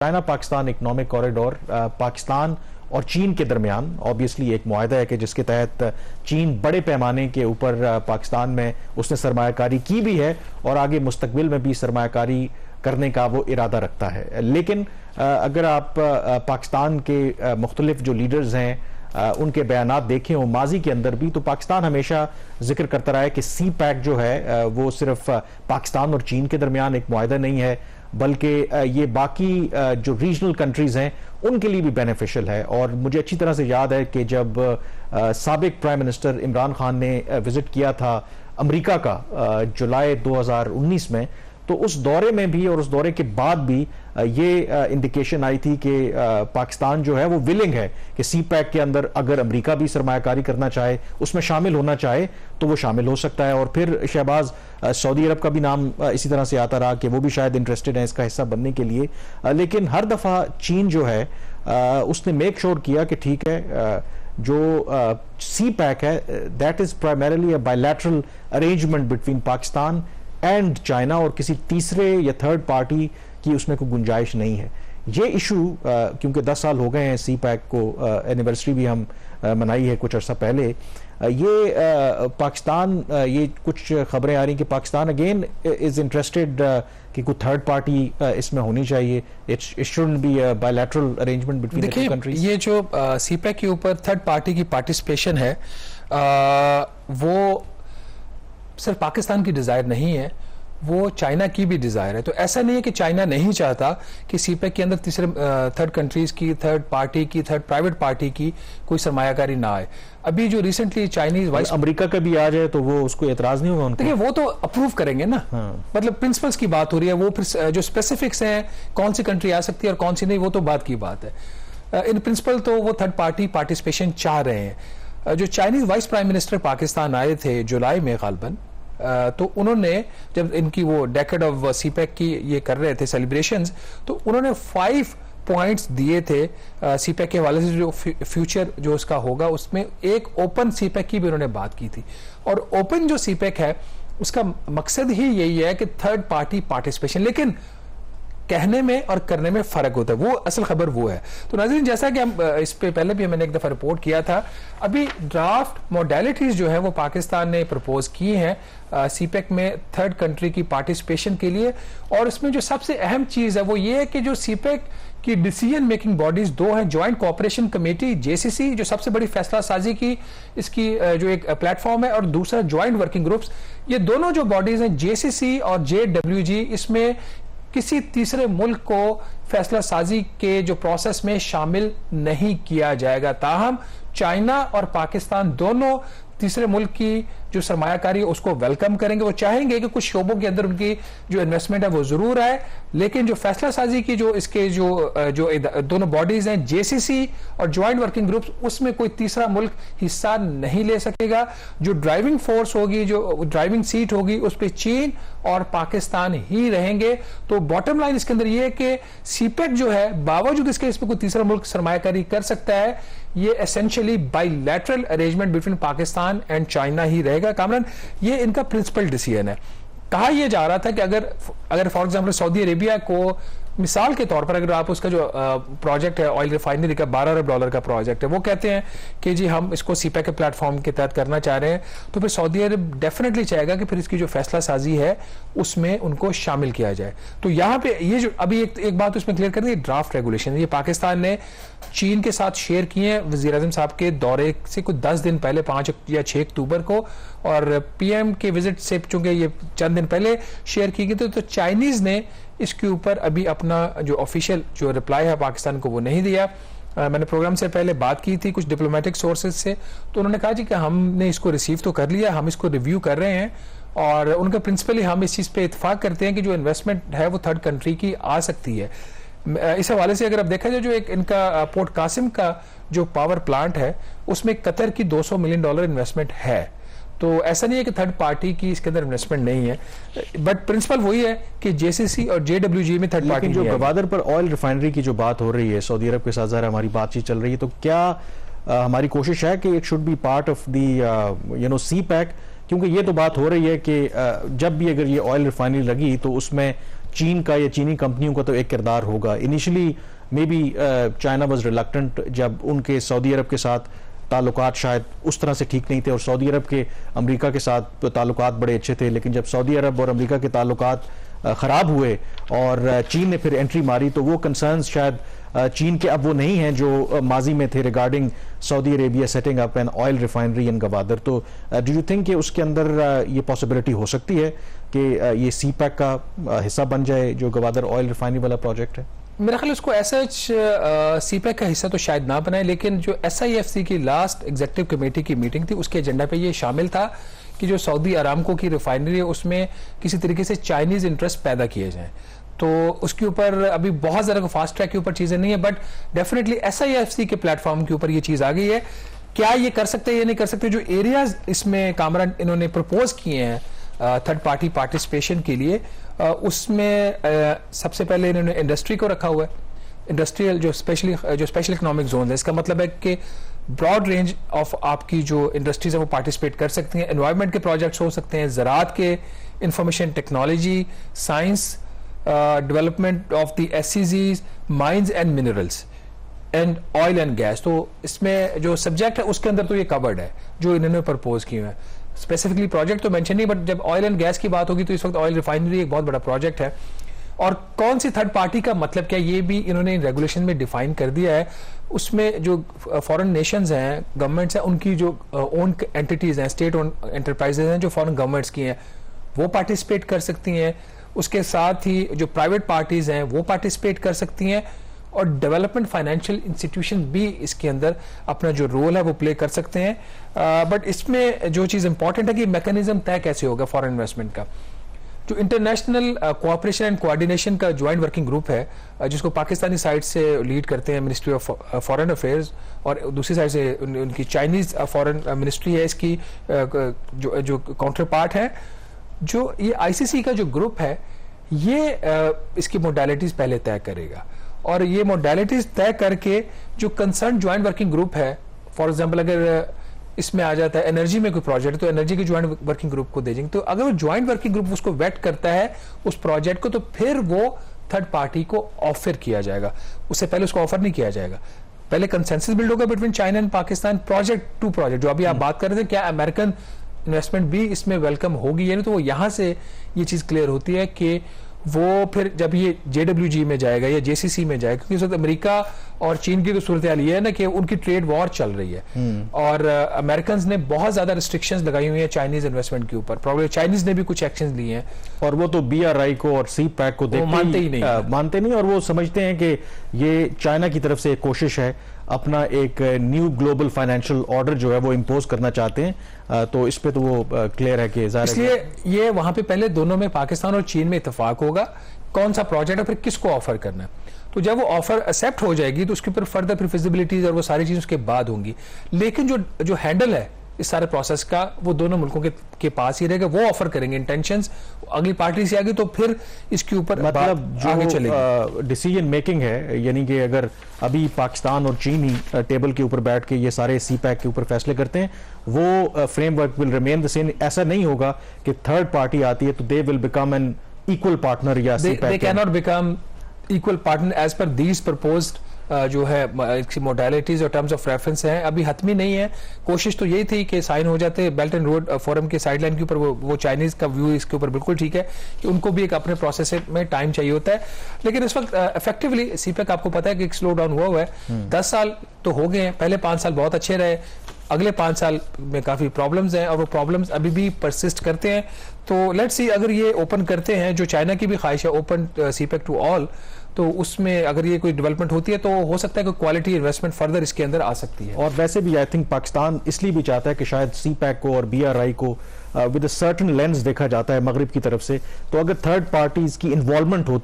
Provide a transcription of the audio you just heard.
China Pakistan economic corridor Pakistan और चीन के दरमियान ऑब्वियसली एक मुआहदा है कि जिसके तहत चीन बड़े पैमाने के ऊपर पाकिस्तान में उसने सरमायाकारी की भी है और आगे मुस्तकबिल में भी सरमायाकारी करने का वो इरादा रखता है। लेकिन अगर आप पाकिस्तान के मुख्तलिफ जो लीडर्स हैं उनके बयानात देखें और माजी के अंदर भी, तो पाकिस्तान हमेशा जिक्र करता रहा है कि सी पैक जो है वो सिर्फ पाकिस्तान और चीन के दरमियान एक मुआहदा नहीं है, बल्कि ये बाकी जो रीजनल कंट्रीज हैं उनके लिए भी बेनिफिशियल है। और मुझे अच्छी तरह से याद है कि जब साबिक प्राइम मिनिस्टर इमरान खान ने विजिट किया था अमेरिका का जुलाई 2019 में, तो उस दौरे में भी और उस दौरे के बाद भी ये इंडिकेशन आई थी कि पाकिस्तान जो है वो विलिंग है कि सी पैक के अंदर अगर अमेरिका भी सरमायाकारी करना चाहे, उसमें शामिल होना चाहे तो वो शामिल हो सकता है। और फिर शहबाज सऊदी अरब का भी नाम इसी तरह से आता रहा कि वो भी शायद इंटरेस्टेड है इसका हिस्सा बनने के लिए। लेकिन हर दफा चीन जो है उसने मेक श्योर किया कि ठीक है, जो सी पैक है that is primarily a bilateral arrangement between Pakistan and China, और किसी तीसरे या थर्ड पार्टी की उसमें कोई गुंजाइश नहीं है। ये इशू क्योंकि 10 साल हो गए हैं सी पैक को, एनिवर्सरी भी हम मनाई है कुछ अर्सा पहले, ये पाकिस्तान, ये कुछ खबरें आ रही कि पाकिस्तान अगेन इज इंटरेस्टेड कि कोई थर्ड पार्टी इसमें होनी चाहिए। It shouldn't be a bilateral arrangement between the two countries. ये जो सी पैक के ऊपर थर्ड पार्टी की पार्टिसिपेशन है वो सिर्फ पाकिस्तान की डिजायर नहीं है, वो चाइना की भी डिजायर है। तो ऐसा नहीं है कि चाइना नहीं चाहता कि सीपैक के अंदर तीसरे थर्ड कंट्रीज की, थर्ड पार्टी की, थर्ड प्राइवेट पार्टी की कोई सरमायाकारी ना आए। अभी जो रिसेंटली चाइनीज वाइस अमेरिका का भी आ जाए तो वो उसको एतराज नहीं होगा उनको? देखिए वो तो अप्रूव करेंगे ना। मतलब प्रिंसिपल्स की बात हो रही है, वो फिर जो स्पेसिफिक्स हैं कौन सी कंट्री आ सकती है और कौन सी नहीं, वो तो बात की बात है। इन प्रिंसिपल तो वो थर्ड पार्टी पार्टिसिपेशन चाह रहे हैं। जो Chinese vice prime minister Pakistan आए थे जुलाई में गालबन, तो उन्होंने जब इनकी वो डेकेड ऑफ सीपैक की ये कर रहे थे सेलिब्रेशंस, तो उन्होंने 5 पॉइंट्स दिए थे सीपैक के हवाले से, जो फ्यूचर जो उसका होगा उसमें एक ओपन सीपैक की भी उन्होंने बात की थी। और ओपन जो सीपैक है उसका मकसद ही यही है कि थर्ड पार्टी पार्टिसिपेशन, लेकिन कहने में और करने में फर्क होता है, वो असल खबर वो है। तो नाज़रीन, जैसा कि हम इस पे पहले भी मैंने एक दफा रिपोर्ट किया था, अभी ड्राफ्ट मॉडलिटीज जो है वो पाकिस्तान ने प्रपोज की हैं सीपैक में थर्ड कंट्री की पार्टिसिपेशन के लिए। और इसमें जो सबसे अहम चीज है वो ये है कि जो सीपैक की डिसीजन मेकिंग बॉडीज दो हैं, ज्वाइंट कोऑपरेशन कमेटी जेसीसी जो सबसे बड़ी फैसला साजी की इसकी जो एक प्लेटफॉर्म है, और दूसरा ज्वाइंट वर्किंग ग्रुप्स, ये दोनों जो बॉडीज हैं जेसीसी और जेडब्ल्यूजी, इसमें किसी तीसरे मुल्क को फैसला साजी के जो प्रोसेस में शामिल नहीं किया जाएगा। ताहम चाइना और पाकिस्तान दोनों तीसरे मुल्क की जो सरमायाकारी उसको वेलकम करेंगे। वो चाहेंगे कि कुछ शोबों के अंदर उनकी जो इन्वेस्टमेंट है वो जरूर आए, लेकिन जो फैसला साजी की जो इसके जो दोनों बॉडीज हैं जेसीसी और ज्वाइंट वर्किंग ग्रुप्स, उसमें कोई तीसरा मुल्क हिस्सा नहीं ले सकेगा। जो ड्राइविंग फोर्स होगी, जो ड्राइविंग सीट होगी, उस पर चीन और पाकिस्तान ही रहेंगे। तो बॉटम लाइन इसके अंदर यह है कि सीपैक जो है बावजूद इसके इसमें कोई तीसरा मुल्क सरमायाकारी कर सकता है, ये essentially bilateral arrangement between Pakistan and China ही रहेगा। कामरान, ये इनका प्रिंसिपल डिसीजन है। कहा यह जा रहा था कि अगर फॉर एग्जांपल सऊदी अरेबिया को मिसाल के तौर पर, अगर आप उसका जो प्रोजेक्ट है ऑयल रिफाइनरी का $12 अरब का प्रोजेक्ट है, वो कहते हैं कि जी हम इसको सीपैक के प्लेटफॉर्म के तहत करना चाह रहे हैं, तो फिर सऊदी अरब डेफिनेटली चाहेगा कि फिर इसकी जो फैसला साजी है उसमें उनको शामिल किया जाए। तो यहाँ पे ये जो अभी एक बात उसमें क्लियर कर दी, ड्राफ्ट रेगुलेशन ये पाकिस्तान ने चीन के साथ शेयर किए हैं वज़ीर आज़म साहब के दौरे से कुछ 10 दिन पहले, 5 या 6 अक्टूबर को, और पीएम के विजिट से चूंकि ये चंद दिन पहले शेयर की गई थी, तो चाइनीज ने इसके ऊपर अभी अपना जो ऑफिशियल जो रिप्लाई है पाकिस्तान को वो नहीं दिया। मैंने प्रोग्राम से पहले बात की थी कुछ डिप्लोमेटिक सोर्सेज से, तो उन्होंने कहा जी कि हमने इसको रिसीव तो कर लिया, हम इसको रिव्यू कर रहे हैं, और उनका प्रिंसिपली हम इस चीज़ पे इत्तेफाक करते हैं कि जो इन्वेस्टमेंट है वो थर्ड कंट्री की आ सकती है। इस हवाले से अगर आप देखा जाए, जो एक इनका पोर्ट कासिम का जो पावर प्लांट है उसमें कतर की $200 मिलियन इन्वेस्टमेंट है। तो ऐसा नहीं है कि थर्ड पार्टी की इसके अंदर इन्वेस्टमेंट नहीं है, बट प्रिंसिपल वही है कि जेसीसी और जेडब्ल्यूजी में थर्ड पार्टी। जो गवादर पर ऑयल रिफाइनरी की जो बात हो रही है, सऊदी अरब के साथ ज़रा हमारी बातचीत चल रही है, तो क्या हमारी कोशिश है कि it should be part of the CPEC? क्योंकि ये तो बात हो रही है कि जब भी अगर ये ऑयल रिफाइनरी लगी तो उसमें चीन का या चीनी कंपनियों का तो एक किरदार होगा। Initially may be China was reluctant, जब उनके सऊदी अरब के साथ ताल्लुकात शायद उस तरह से ठीक नहीं थे, और सऊदी अरब के अमेरिका के साथ ताल्लुकात बड़े अच्छे थे, लेकिन जब सऊदी अरब और अमेरिका के ताल्लुकात ख़राब हुए और चीन ने फिर एंट्री मारी, तो वो कंसर्न्स शायद चीन के अब वो नहीं हैं जो माजी में थे regarding Saudi Arabia setting up an oil refinery इन गवादर। तो डू यू थिंक कि उसके अंदर ये पॉसिबिलिटी हो सकती है कि ये सी पैक का हिस्सा बन जाए जो गवादर ऑयल रिफाइनरी वाला प्रोजेक्ट है? मेरा ख्याल उसको ऐसा सीपैक का हिस्सा तो शायद ना बनाए, लेकिन जो SIFC की लास्ट एग्जीक्यूटिव कमेटी की मीटिंग थी उसके एजेंडा पे ये शामिल था कि जो सऊदी अरामको की रिफाइनरी है उसमें किसी तरीके से चाइनीज इंटरेस्ट पैदा किए जाएं। तो उसके ऊपर अभी बहुत ज़्यादा फास्ट ट्रैक के ऊपर चीज़ें नहीं है, बट डेफिनेटली SIFC के प्लेटफॉर्म के ऊपर ये चीज़ आ गई है। क्या ये कर सकते हैं या नहीं कर सकते, जो एरियाज इसमें कामरान इन्होंने प्रपोज किए हैं थर्ड पार्टी पार्टिसिपेशन के लिए, उसमें सबसे पहले इन्होंने इंडस्ट्री को रखा हुआ है। इंडस्ट्रियल जो स्पेशल इकोनॉमिक जोन है, इसका मतलब है कि ब्रॉड रेंज ऑफ आपकी जो इंडस्ट्रीज है वो पार्टिसिपेट कर सकती हैं। एनवायरनमेंट के प्रोजेक्ट्स हो सकते हैं, ज़राअत के, information technology, science, development of the SEZs, mines and minerals and oil and gas. तो इसमें जो सब्जेक्ट है उसके अंदर तो ये कवर्ड है जो इन्होंने प्रपोज किए हैं। स्पेसिफिकली प्रोजेक्ट तो मेंशन नहीं, बट जब ऑयल एंड गैस की बात होगी तो इस वक्त ऑयल रिफाइनरी एक बहुत बड़ा प्रोजेक्ट है। और कौन सी थर्ड पार्टी का मतलब क्या, ये भी इन्होंने रेगुलेशन में डिफाइन कर दिया है। उसमें जो फॉरेन नेशंस हैं, गवर्नमेंट्स हैं, उनकी जो ओन एंटिटीज हैं, स्टेट ओन एंटरप्राइजेज हैं जो फॉरेन गवर्नमेंट्स की हैं, वो पार्टिसिपेट कर सकती हैं। उसके साथ ही जो प्राइवेट पार्टीज हैं वो पार्टिसिपेट कर सकती हैं, और डेवलपमेंट फाइनेंशियल इंस्टीट्यूशन भी इसके अंदर अपना जो रोल है वो प्ले कर सकते हैं। बट इसमें जो चीज़ इंपॉर्टेंट है कि मैकेनिज्म तय कैसे होगा फॉरेन इन्वेस्टमेंट का। जो इंटरनेशनल कोऑपरेशन एंड कोऑर्डिनेशन का ज्वाइंट वर्किंग ग्रुप है, जिसको पाकिस्तानी साइड से लीड करते हैं मिनिस्ट्री ऑफ फॉरेन अफेयर्स, और दूसरी साइड से उनकी चाइनीज फॉरेन मिनिस्ट्री है, इसकी जो काउंटर पार्ट है, जो ये ICC का जो ग्रुप है ये इसकी मोडालिटीज पहले तय करेगा। और ये मोडालिटीज तय करके जो कंसर्न ज्वाइंट वर्किंग ग्रुप है, फॉर एग्जांपल अगर इसमें आ जाता है एनर्जी में कोई प्रोजेक्ट, तो एनर्जी के ज्वाइंट वर्किंग ग्रुप को दे देंगे। तो अगर वो ज्वाइंट वर्किंग ग्रुप उसको वेट करता है उस प्रोजेक्ट को, तो फिर वो थर्ड पार्टी को ऑफर किया जाएगा। उससे पहले उसको ऑफर नहीं किया जाएगा, पहले कंसेंसस बिल्ड होगा between China and Pakistan, project to project. जो अभी आप बात कर रहे थे क्या अमेरिकन इन्वेस्टमेंट भी इसमें वेलकम होगी या नहीं, तो वो यहां से ये चीज क्लियर होती है कि वो फिर जब ये JWG में जाएगा या JCC में जाएगा, क्योंकि इस वक्त अमेरिका और चीन की तो सूरत हाल ये है ना कि उनकी ट्रेड वॉर चल रही है, और अमेरिकन ने बहुत ज्यादा रिस्ट्रिक्शंस लगाई हुई है चाइनीज इन्वेस्टमेंट के ऊपर। प्रॉब्लम चाइनीज ने भी कुछ एक्शन लिए हैं, और वो तो BRI को और सी पैक को मानते ही नहीं, मानते नहीं, और वो समझते हैं कि ये चाइना की तरफ से एक कोशिश है, अपना एक न्यू ग्लोबल फाइनेंशियल ऑर्डर जो है वो इम्पोज करना चाहते हैं। तो इस पे तो वो क्लियर है कि इसलिए ये वहां पे पहले दोनों में, पाकिस्तान और चीन में इत्तेफाक होगा कौन सा प्रोजेक्ट है, फिर किसको ऑफर करना है। तो जब वो ऑफर एक्सेप्ट हो जाएगी तो उसके ऊपर फर्दर फिर फिजिबिलिटीज और वो सारी चीजें उसके बाद होंगी। लेकिन जो हैंडल है इस सारे प्रोसेस का वो दोनों मुल्कों के पास ही रहेगा, वो ऑफर करेंगे इंटेंशंस, अगली पार्टी से आगे तो फिर इसके ऊपर मतलब जो आगे चलेगी डिसीजन मेकिंग है, यानी कि अगर अभी पाकिस्तान और चीन ही टेबल के ऊपर बैठ के ये सारे सी पैक के ऊपर फैसले करते हैं, वो framework will remain the same. ऐसा नहीं होगा कि थर्ड पार्टी आती है तो they will become an equal partner, या CPEC they can not become equal partner as per these proposed जो है मोडालिटीज और टर्म्स ऑफ रेफरेंस हैं, अभी हतमी नहीं है। कोशिश तो यही थी कि साइन हो जाते बेल्ट एंड रोड फोरम के साइडलाइन के ऊपर। वो चाइनीज का व्यू इसके ऊपर बिल्कुल ठीक है कि उनको भी एक अपने प्रोसेस में टाइम चाहिए होता है, लेकिन इस वक्त इफेक्टिवली सीपैक आपको पता है कि एक स्लो डाउन हुआ हुआ है। 10 साल तो हो गए हैं, पहले 5 साल बहुत अच्छे रहे, अगले 5 साल में काफी प्रॉब्लम्स हैं और वो प्रॉब्लम्स अभी भी परसिस्ट करते हैं। तो लेट्स सी, अगर ये ओपन करते हैं, जो चाइना की भी ख्वाहिश है ओपन सीपैक टू ऑल, तो उसमें अगर ये कोई डेवलपमेंट होती है तो हो सकता है कि क्वालिटी इन्वेस्टमेंट फर्दर इसके अंदर आ सकती है। और वैसे भी आई थिंक पाकिस्तान इसलिए भी चाहता है कि शायद सी पैक को और BRI को विद अ सर्टेन लेंस देखा जाता है मगरिब की तरफ से, तो अगर थर्ड पार्टीज की इन्वॉल्वमेंट होती